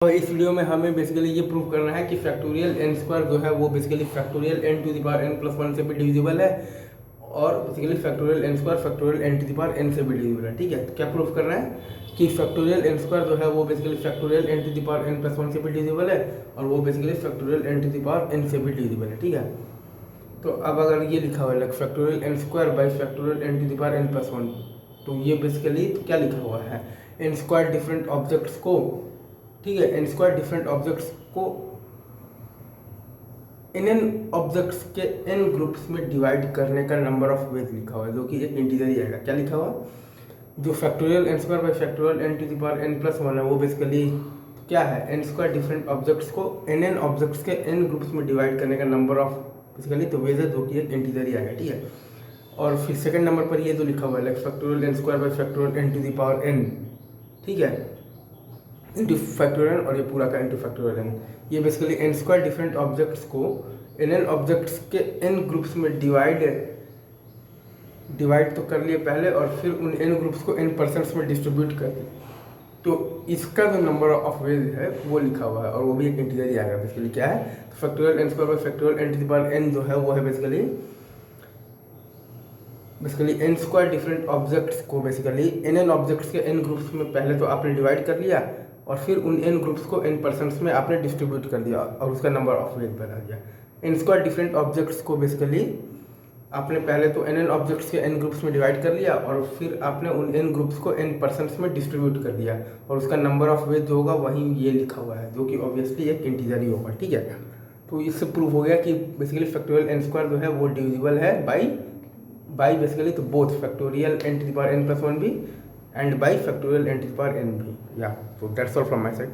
तो इस वीडियो में हमें बेसिकली ये प्रूव करना है कि फैक्टोरियल एन स्क्वायर जो है वो basically factorial N to the power N plus one से भी डिविजिबल है और basically factorial n square factorial N to the power n से भी डिविजिबल है। ठीक है, तो क्या प्रूव करना है कि फैक्टोरियल एन स्क्वायर जो है वो basically factorial N to the power N plus one से भी डिविजिबल है और वो basically factorial N to the power n से भी डिविजिबल है। ठीक है, तो अब अगर ये लिखा हुआ है factorial n square by factorial N to the power N plus one, तो ये बेसिकली तो क्या लिखा हुआ है, एन स्क्वायर डिफरेंट ऑब्जेक्ट्स को, ठीक है, एन स्क्वायर डिफरेंट ऑब्जेक्ट्स को एन ऑब्जेक्ट्स के एन ग्रुप्स में डिवाइड करने का नंबर ऑफ वेज लिखा हुआ है, जो कि एक इंटीजर ही आएगा। क्या लिखा हुआ, जो factorial n square by factorial N to the power N plus one है वो बेसिकली क्या है, एन स्क्वायर डिफरेंट ऑब्जेक्ट्स को एन ऑब्जेक्ट्स के एन ग्रुप्स में डिवाइड करने का नंबर ऑफ बेसिकली तो वेज है, जो कि एक इंटीजर ही आएगा। ठीक है, और फिर सेकंड नंबर पर ये जो लिखा हुआ है factorial n square by factorial N to the power n, ठीक है, इंटू फैक्टोरियल और ये पूरा का इंटू फैक्टोरियल एन, ये basically n square different objects को एन ऑब्जेक्ट्स के एन ग्रुप्स में डिवाइड तो कर लिए पहले और फिर उन एन ग्रुप्स को एन परसेंट्स में डिस्ट्रीब्यूट कर दिए, तो इसका जो नंबर ऑफ वेज है वो लिखा हुआ है और वो भी एक इंटीजर ही आएगा। बेसिकली क्या है, तो factorial n square by factorial N to the power n जो है वो है basically n square different objects को बेसिकली एन ऑब्जेक्ट्स के एन ग्रुप्स में पहले तो आपने डिवाइड कर लिया और फिर उन एन ग्रुप्स को एन परसेंट्स में आपने डिस्ट्रीब्यूट कर दिया और उसका नंबर ऑफ वेज बना दिया। एन स्क्वायर डिफरेंट ऑब्जेक्ट्स को बेसिकली आपने पहले तो एन ऑब्जेक्ट्स के एन ग्रुप्स में डिवाइड कर लिया और फिर आपने उन एन ग्रुप्स को एन परसेंट्स में डिस्ट्रीब्यूट कर दिया और उसका नंबर ऑफ वेज जो होगा वहीं ये लिखा हुआ है, जो कि ऑब्वियसली एक इंटीजर ही होगा। ठीक है, तो इससे प्रूव हो गया कि बेसिकली फैक्टोरियल एन स्क्वायर जो है वो डिविजिबल है बाई बेसिकली तो both factorial N to the power N plus one भी and by factorial N to the power N भी। या, so that's all from my side.